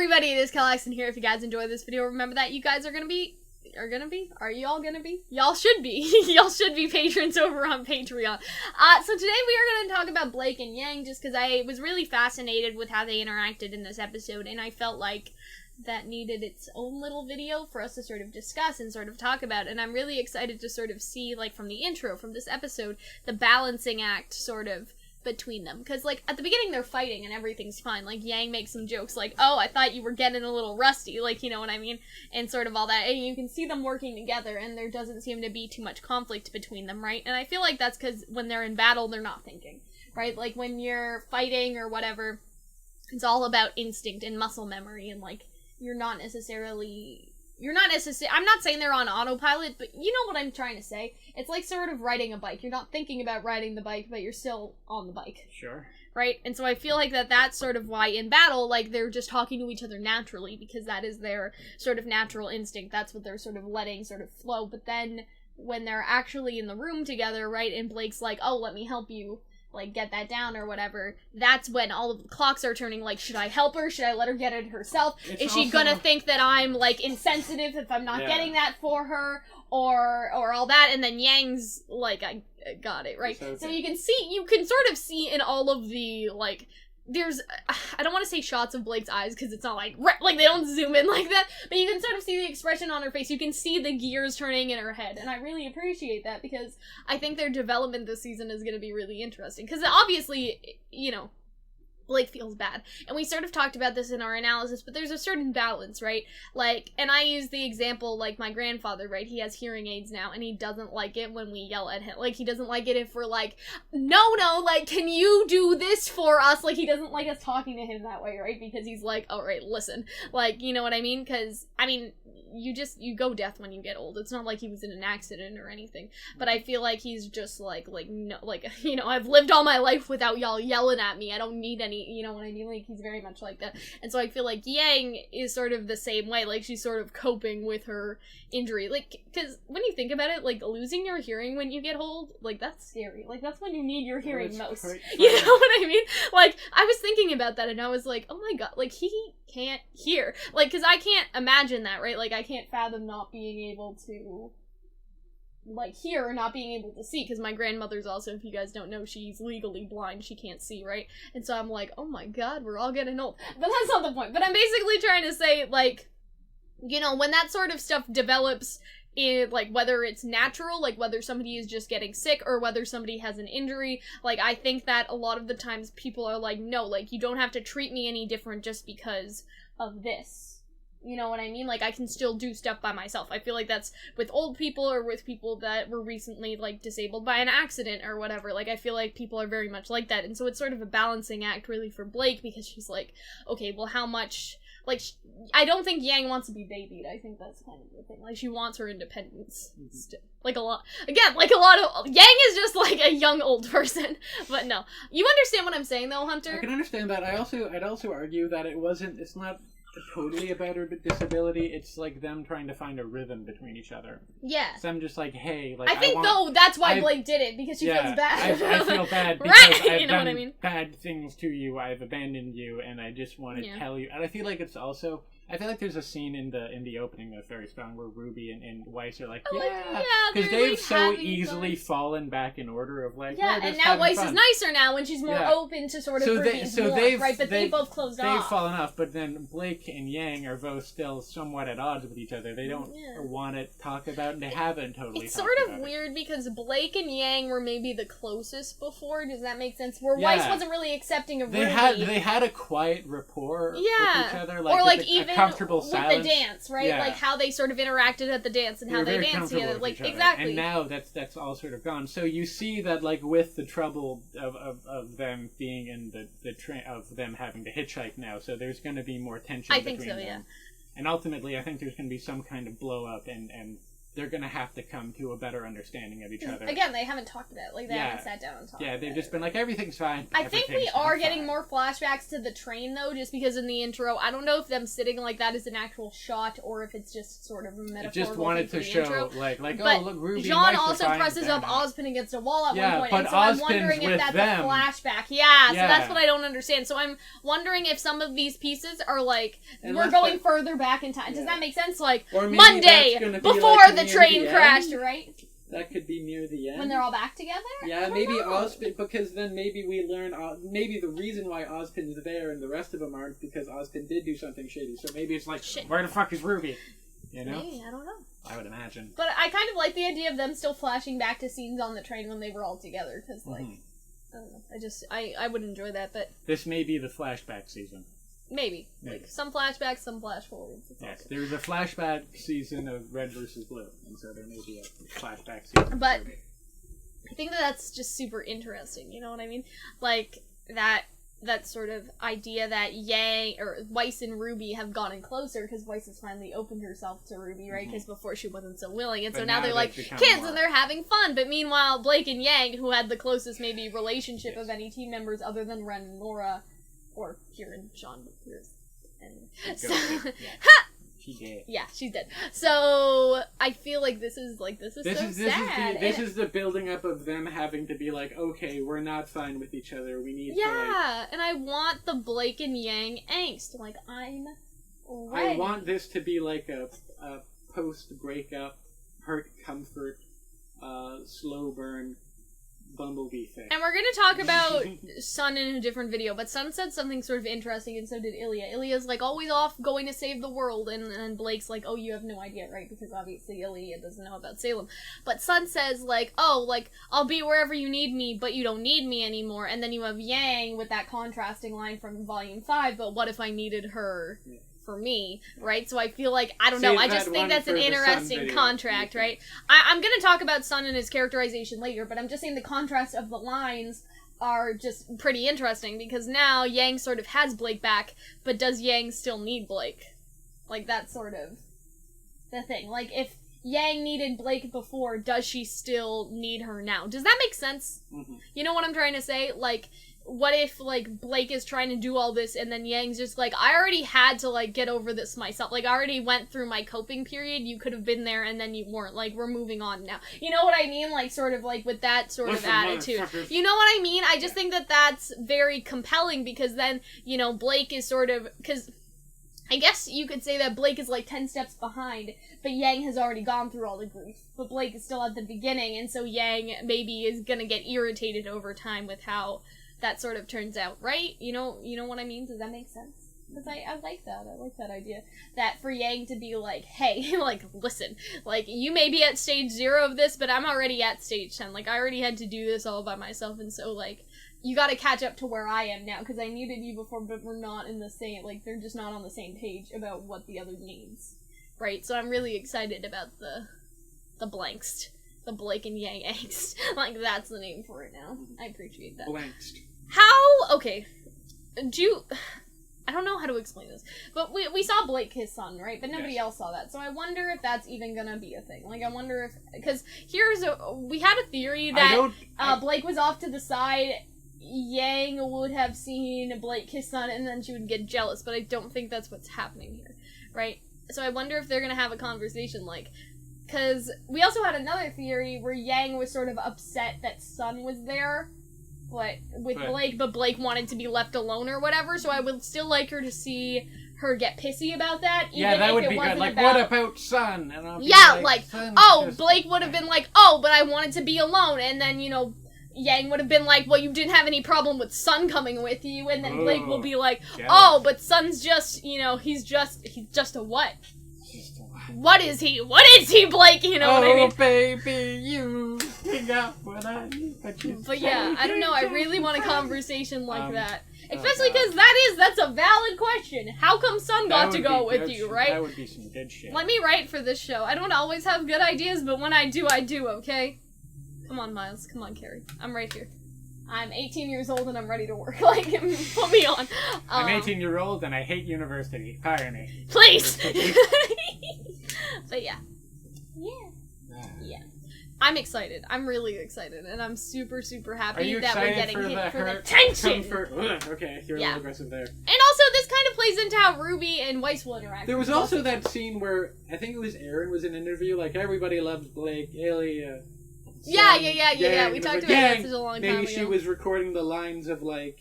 everybody, it is Calxiyn here. If you guys enjoyed this video, remember that you guys are you all gonna be? Y'all should be. Y'all should be patrons over on Patreon. So today we are going to talk about Blake and Yang, just because I was really fascinated with how they interacted in this episode, and I felt like that needed its own little video for us to sort of discuss and sort of talk about, and I'm really excited to sort of see, like, from the intro, from this episode, the balancing act, sort of, between them. Because, like, at the beginning they're fighting and everything's fine. Like, Yang makes some jokes like, oh, I thought you were getting a little rusty, like, you know what I mean? And sort of all that. And you can see them working together, and there doesn't seem to be too much conflict between them, right? And I feel like that's because when they're in battle, they're not thinking, right? Like, when you're fighting or whatever, it's all about instinct and muscle memory, and, like, I'm not saying they're on autopilot, but you know what I'm trying to say. It's like sort of riding a bike. You're not thinking about riding the bike, but you're still on the bike. Sure. Right? And so I feel like that's sort of why in battle, like, they're just talking to each other naturally, because that is their sort of natural instinct. That's what they're sort of letting sort of flow. But then when they're actually in the room together, right, and Blake's like, oh, let me help you, like, get that down or whatever, that's when all of the clocks are turning, like, should I help her? Should I let her get it herself? Is she gonna think that I'm, like, insensitive if I'm not getting that for her? Or all that, and then Yang's like, I got it, right? So you can sort of see in all of the, like, there's, I don't want to say shots of Blake's eyes, because it's not like they don't zoom in like that, but you can sort of see the expression on her face. You can see the gears turning in her head, and I really appreciate that, because I think their development this season is going to be really interesting, because obviously, you know, Blake feels bad. And we sort of talked about this in our analysis, but there's a certain balance, right? Like, and I use the example, like, my grandfather, right? He has hearing aids now, and he doesn't like it when we yell at him. Like, he doesn't like it if we're like, no, like, can you do this for us? Like, he doesn't like us talking to him that way, right? Because he's like, all right, listen. Like, you know what I mean? Because, I mean, you go deaf when you get old. It's not like he was in an accident or anything. But I feel like he's just like, no, like, you know, I've lived all my life without y'all yelling at me. I don't need any, you know what I mean? Like, he's very much like that. And so I feel like Yang is sort of the same way. Like, she's sort of coping with her injury. Like, because when you think about it, like, losing your hearing when you get old, like, that's scary. Like, that's when you need your hearing most. You know what I mean? Like, I was thinking about that, and I was like, oh my god, like, he can't hear. Like, because I can't imagine that, right? Like, I can't fathom not being able to, like, hear or not being able to see, because my grandmother's also, if you guys don't know, she's legally blind, she can't see, right? And so I'm like, oh my god, we're all getting old. But that's not the point. But I'm basically trying to say, like, you know, when that sort of stuff develops in, like, whether it's natural, like, whether somebody is just getting sick, or whether somebody has an injury, like, I think that a lot of the times people are like, no, like, you don't have to treat me any different just because of this. You know what I mean? Like, I can still do stuff by myself. I feel like that's with old people or with people that were recently, like, disabled by an accident or whatever. Like, I feel like people are very much like that. And so it's sort of a balancing act, really, for Blake, because she's like, okay, well, how much, like, I don't think Yang wants to be babied. I think that's kind of the thing. Like, she wants her independence still. Like, a lot of, Yang is just, like, a young old person. But no. You understand what I'm saying, though, Hunter? I can understand that. I'd also argue that it's not totally about her disability. It's like them trying to find a rhythm between each other. Yeah. So I'm just like, hey, like, I think that's why Blake did it, because she feels bad. I feel bad because right. I've you know done what I mean? bad things to you. I've abandoned you, and I just want to tell you. And I feel like it's also, I feel like there's a scene in the opening that's very strong where RWBY and Weiss are like, because they've like so easily fallen back in order of, like, and now Weiss is nicer now, and she's more open to sort of right? But they both closed off. They've fallen off, but then Blake and Yang are both still somewhat at odds with each other. They don't want to talk about, and they haven't totally. It's sort of weird because Blake and Yang were maybe the closest before. Does that make sense? Where Weiss wasn't really accepting of RWBY. They had a quiet rapport with each other, like, or like even comfortable silence. With the dance, right? Yeah. Like how they sort of interacted at the dance and how they danced together. Like, exactly. And now that's all sort of gone. So you see that, like, with the trouble of them being in the train, of them having to hitchhike now, so there's going to be more tension between them. Yeah. And ultimately, I think there's going to be some kind of blow up, and they're gonna have to come to a better understanding of each other. Again, they haven't talked about it. Like, they haven't sat down and talked about it. Yeah, they've just been like, everything's fine. I think we are getting more flashbacks to the train, though, just because in the intro, I don't know if them sitting like that is an actual shot, or if it's just sort of a metaphorical It just wanted to show, intro. like, but oh, look, Ruby John also presses up Ozpin against a wall at one point, and so I'm wondering if that's a flashback. Yeah, so that's what I don't understand. So I'm wondering if some of these pieces are like, we're going further back in time. Does that make sense? Like, Monday, before the train crashed, right? That could be near the end. When they're all back together? Yeah, maybe Ozpin, because then maybe we learn, maybe the reason why Ozpin's there and the rest of them aren't because Ozpin did do something shady. So maybe it's like, where the fuck is Ruby? You know? Maybe, I don't know. I would imagine. But I kind of like the idea of them still flashing back to scenes on the train when they were all together, because, like, I don't know. I would enjoy that, but... This may be the flashback season. Maybe. Like, some flashbacks, some flash forwards. Yes, there's a flashback season of Red vs. Blue, and so there may be a flashback season. But I think that's just super interesting, you know what I mean? Like, that sort of idea that Yang, or Weiss and Ruby have gotten closer, because Weiss has finally opened herself to Ruby, right? Because before she wasn't so willing, and so now they're like kids, and they're having fun, but meanwhile, Blake and Yang, who had the closest, maybe, relationship of any team members other than Ren and Laura, or Kieran, Sean, but here's anyway. So, She did. Yeah, she's dead. So I feel like this is sad. This is the building up of them having to be like, okay, we're not fine with each other. We need to and I want the Blake and Yang angst. Like, I'm ready. I want this to be like a post breakup, hurt comfort, slow burn Bumblebee thing. And we're gonna talk about Sun in a different video, but Sun said something sort of interesting, and so did Ilya. Ilya's like always off going to save the world, and Blake's like, oh, you have no idea, right? Because obviously Ilya doesn't know about Salem. But Sun says like, oh, like, I'll be wherever you need me, but you don't need me anymore. And then you have Yang with that contrasting line from Volume 5, but what if I needed her for me, right? So I feel like, I don't know, I just think that's an interesting contract, right? I'm gonna talk about Sun and his characterization later, but I'm just saying the contrast of the lines are just pretty interesting, because now Yang sort of has Blake back, but does Yang still need Blake? Like, that's sort of the thing. Like, if Yang needed Blake before, does she still need her now? Does that make sense? Mm-hmm. You know what I'm trying to say? Like, what if, like, Blake is trying to do all this, and then Yang's just like, I already had to, like, get over this myself. Like, I already went through my coping period. You could have been there, and then you weren't. Like, we're moving on now. You know what I mean? Like, sort of, like, with that sort of attitude. You know what I mean? I just think that that's very compelling, because then, you know, Blake is sort of... Because I guess you could say that Blake is, like, 10 steps behind, but Yang has already gone through all the grief. But Blake is still at the beginning, and so Yang maybe is gonna get irritated over time with how that sort of turns out, right? You know what I mean? Does that make sense? Because I like that. I like that idea. That for Yang to be like, hey, like, listen, like, you may be at stage 0 of this, but I'm already at stage 10. Like, I already had to do this all by myself, and so, like, you gotta catch up to where I am now, because I needed you before, but we're not in the same, like, they're just not on the same page about what the other needs, right? So I'm really excited about the blankst. The Blake and Yang angst. Like, that's the name for it now. I appreciate that. Blankst. Okay, I don't know how to explain this, but we saw Blake kiss Sun, right? But nobody else saw that, so I wonder if that's even gonna be a thing. Like, I wonder if, because we had a theory that Blake was off to the side, Yang would have seen Blake kiss Sun, and then she would get jealous, but I don't think that's what's happening here, right? So I wonder if they're gonna have a conversation, like, because we also had another theory where Yang was sort of upset that Sun was there, with Blake, but Blake wanted to be left alone or whatever, so I would still like her to see her get pissy about that, even that if would it be wasn't good. Like, about... what about Sun? And I'll be like, oh, Blake would have been like, oh, but I wanted to be alone, and then, you know, Yang would have been like, well, you didn't have any problem with Sun coming with you, and then Blake will be like, oh, but Sun's just, you know, he's just a what? What is he? What is he, Blake? You know what I mean? Oh, baby, you got what I need. But yeah, I don't know. I really want a conversation like that. Especially because that's a valid question. How come Sun got to go with you, right? That would be some good shit. Let me write for this show. I don't always have good ideas, but when I do, okay? Come on, Miles. Come on, Carrie. I'm right here. I'm 18 years old and I'm ready to work. Like, put me on. I'm 18-year-old and I hate university. Hire me. Please! But yeah. Yeah. Yeah. I'm excited. I'm really excited, and I'm super, super happy that we're getting hit for the tension. Okay, you're a little aggressive there. And also, this kind of plays into how RWBY and Weiss will interact. There was also that scene where I think it was Aaron was in an interview, like everybody loves Blake, Ailey. Yeah. We talked about that such a long time ago. Maybe she was recording the lines of like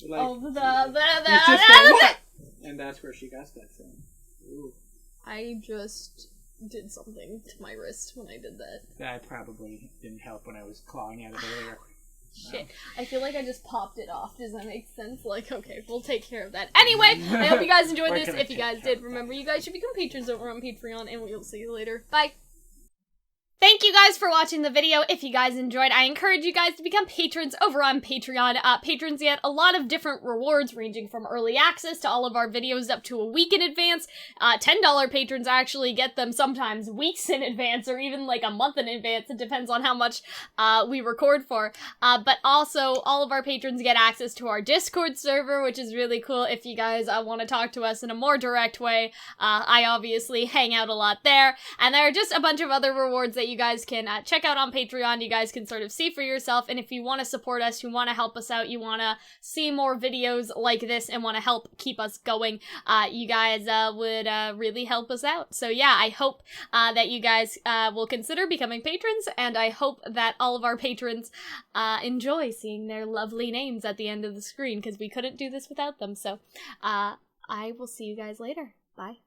oh, what? And that's where she got that from. Ooh. I just did something to my wrist when I did that. That probably didn't help when I was clawing at it earlier. Shit. I feel like I just popped it off. Does that make sense? Like, okay, we'll take care of that. Anyway, I hope you guys enjoyed this. If you guys did, remember, you guys should become patrons over on Patreon, and we'll see you later. Bye! Thank you guys for watching the video. If you guys enjoyed, I encourage you guys to become patrons over on Patreon. Patrons get a lot of different rewards, ranging from early access to all of our videos up to a week in advance. $10 patrons actually get them sometimes weeks in advance, or even like a month in advance. It depends on how much we record for. But also, all of our patrons get access to our Discord server, which is really cool if you guys want to talk to us in a more direct way. I obviously hang out a lot there. And there are just a bunch of other rewards that you guys can check out on Patreon. You guys can sort of see for yourself, and if you want to support us, you want to help us out, you want to see more videos like this and want to help keep us going, you guys would really help us out. So yeah, I hope that you guys will consider becoming patrons, and I hope that all of our patrons enjoy seeing their lovely names at the end of the screen, because we couldn't do this without them. So I will see you guys later. Bye.